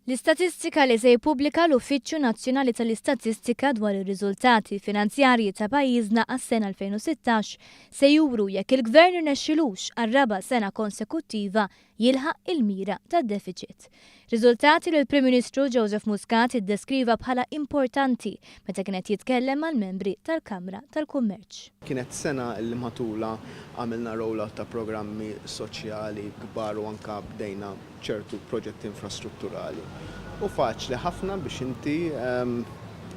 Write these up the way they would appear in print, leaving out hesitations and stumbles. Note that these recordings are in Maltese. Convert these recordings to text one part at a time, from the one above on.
L-istatistika li se jippubblika l-Uffiċċju Nazzjonali tal-Istatistika dwar ir-riżultati finanzjarji ta' pajjiżna għas-sena 2016 se juru jekk il-Gvern irnexxilux għar-raba' sena konsekuttiva jilħaq il-mira tad-deficit. Riżultati li l-Prim Ministru Joseph Muscat iddeskriva bħala importanti meta kienet jitkellem mal-membri tal-Kamra tal-Kummerċ. Kienet sena li matula għamilna rollout ta' programmi soċjali kbar u anka bdejna ċertu proġetti infrastrutturali. U faċli ħafna biex inti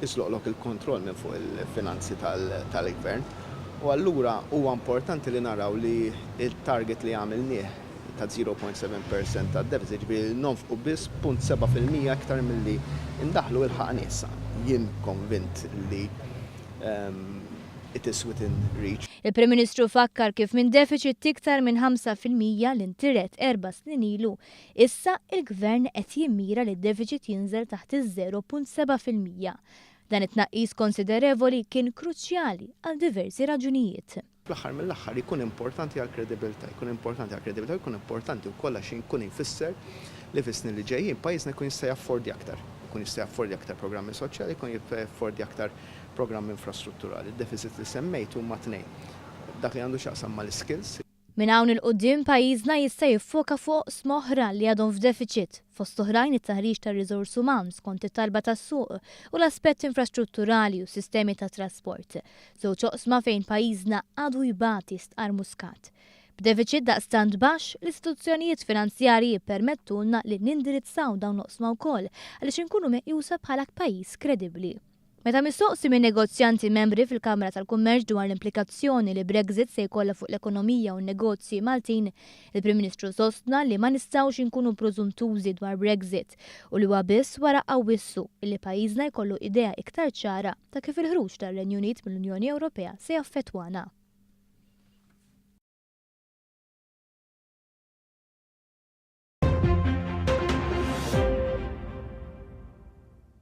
isloqlok il-kontroll minn fuq il-finanzi tal-gvern. U allura huwa importanti li naraw li il-target li għamilnieh ta' 0.7% ta' deficit ġbir nonfqu biss 0.7% aktar milli indaħlu il-ħaqni issa. Jien konvint li it is within reach. Il-Prim Ministru fakkar kif minn deficit iktar minn 5% l-intiret 4 snin ilu, issa il-Gvern qed jimmira li d-deficit jinżel taħt iż-0.7%. Dan it-tnaqqis konsiderevoli kien kruċjali għal diversi raġunijiet. Fl-aħħar mill-aħħar jkun importanti għal kredibilità, jkun importanti wkoll għax jkun infisser li fis-snin li ġejjin pajjiżna jkun jista' jaffordi aktar. Jkun jista' jaffordi aktar programmi soċjali, jkun jaffordi aktar programmi infrastrutturali. Id-deficit li semmejt huma tnejn. Dak li għandu x'aqsam mal-skills. Minn hawn il-qudiem pajjiżna jista' jiffoka fuq smoħra li għadhom f'deficit fost oħrajn it-taħriġ tar-riżors uman skont it-talba tas-suq u l-aspett infrastrutturali u sistemi ta' trasport. Żewġ oqsma fejn pajjiżna għadu jibati stqar Muscat. B'deficit daqstant baxx, l-istituzzjonijiet finanzjarji jippermettulna li nindirizzaw dawn oqsma wkoll għaliex inkunu meqjusa bħala pajjiż kredibbli. Meta mistoqsi minn negozjanti membri fil-Kamra tal-Kummerċ dwar l-implikazzjoni li Brexit se jkollha fuq l-ekonomija u n-negozji Maltin, il-Prim Ministru sostna li ma nistgħux inkunu preżuntużi dwar Brexit u li huwa biss wara qawwissu li pajjiżna jkollu idea iktar ċara ta' kif il-ħruġ tar-Renju Unit mill-Unjoni Ewropea se jaffettwana.